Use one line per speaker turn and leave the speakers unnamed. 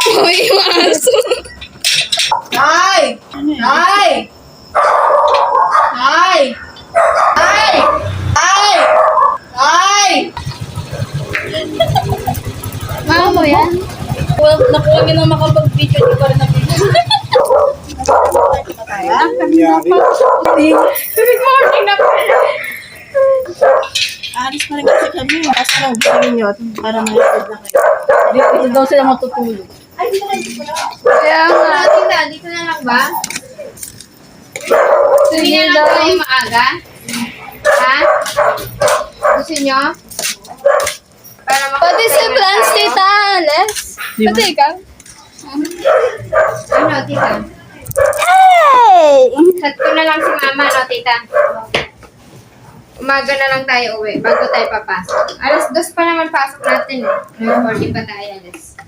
Uy, yung aso.
Ay! Ay! Ay! Ay! Ay! Ay!
Mama mo yan?
Nakuha niya na makapag-video, di pa rin na-video.
Good morning na pala.
Alis pa rin kasi kami. Kasi lang gisingin nyo para ma-record na kayo. Dito daw sila matutulog. Ay, dito na, dito na.
Kaya nga.
Dito na lang ba? Gusto niyo lang tayo maaga? Ha? Gusto niyo? Para
Pati si plants, Tita Alice. Pati ikaw.
Ano, tita?
Hey!
Chat ko na lang si mama, no, tita? Umaga na lang tayo uwi bago tayo papasok. Alas 2 pa naman pasok natin eh. Recording pa tayo, alas.